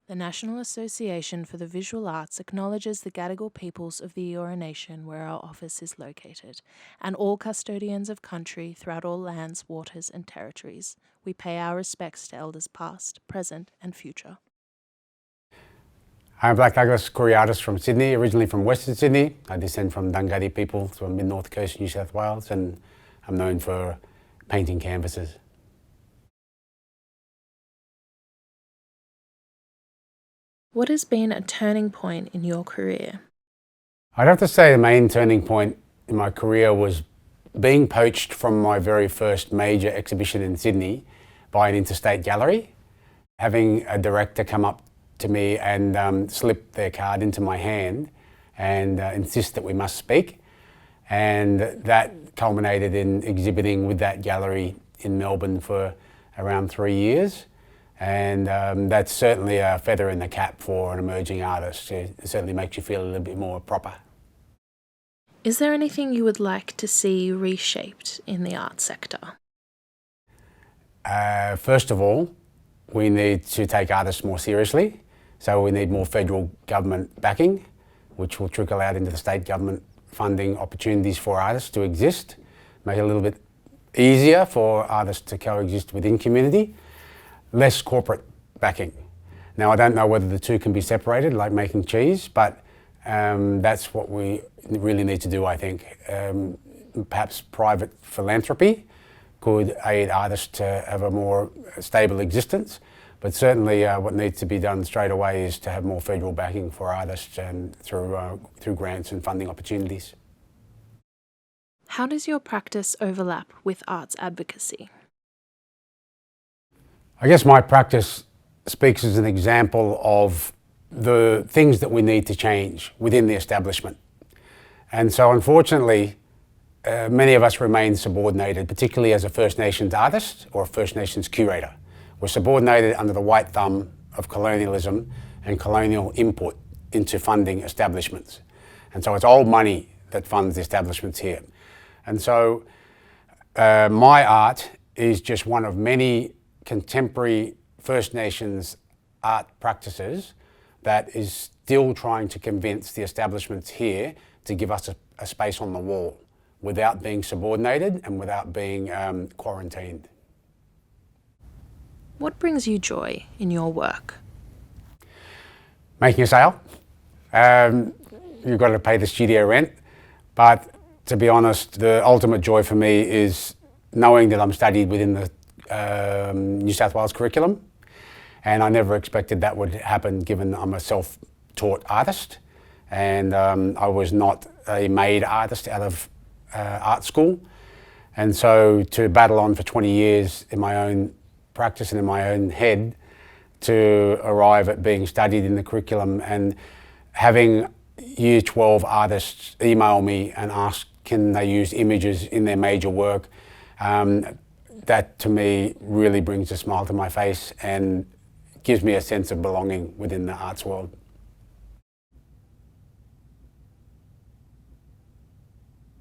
The National Association for the Visual Arts acknowledges the Gadigal peoples of the Eora Nation where our office is located, and all custodians of country throughout all lands, waters and territories. We pay our respects to elders past, present and future. I'm Blak Douglas, Koori artist from Sydney, originally from Western Sydney. I descend from Dhungatti people from Mid-North Coast, New South Wales, and I'm known for painting canvases. What has been a turning point in your career? I'd have to say the main turning point in my career was being poached from my very first major exhibition in Sydney by an interstate gallery. Having a director come up to me and slip their card into my hand and insist that we must speak. And that culminated in exhibiting with that gallery in Melbourne for around 3 years. And that's certainly a feather in the cap for an emerging artist. It certainly makes you feel a little bit more proper. Is there anything you would like to see reshaped in the art sector? First of all, we need to take artists more seriously. So we need more federal government backing, which will trickle out into the state government funding opportunities for artists to exist, make it a little bit easier for artists to coexist within community. Less corporate backing. Now I don't know whether the two can be separated like making cheese, but that's what we really need to do, I think. Perhaps private philanthropy could aid artists to have a more stable existence, but certainly what needs to be done straight away is to have more federal backing for artists and through grants and funding opportunities. How does your practice overlap with arts advocacy? I guess my practice speaks as an example of the things that we need to change within the establishment. And so unfortunately, many of us remain subordinated, particularly as a First Nations artist or a First Nations curator. We're subordinated under the white thumb of colonialism and colonial input into funding establishments. And so it's old money that funds the establishments here. And so my art is just one of many contemporary First Nations art practices that is still trying to convince the establishments here to give us a space on the wall without being subordinated and without being quarantined. What brings you joy in your work? Making a sale. You've got to pay the studio rent, but to be honest, the ultimate joy for me is knowing that I'm studied within the New South Wales curriculum, and I never expected that would happen given I'm a self-taught artist and I was not a made artist out of art school, and so to battle on for 20 years in my own practice and in my own head to arrive at being studied in the curriculum and having Year 12 artists email me and ask can they use images in their major work, that to me really brings a smile to my face and gives me a sense of belonging within the arts world.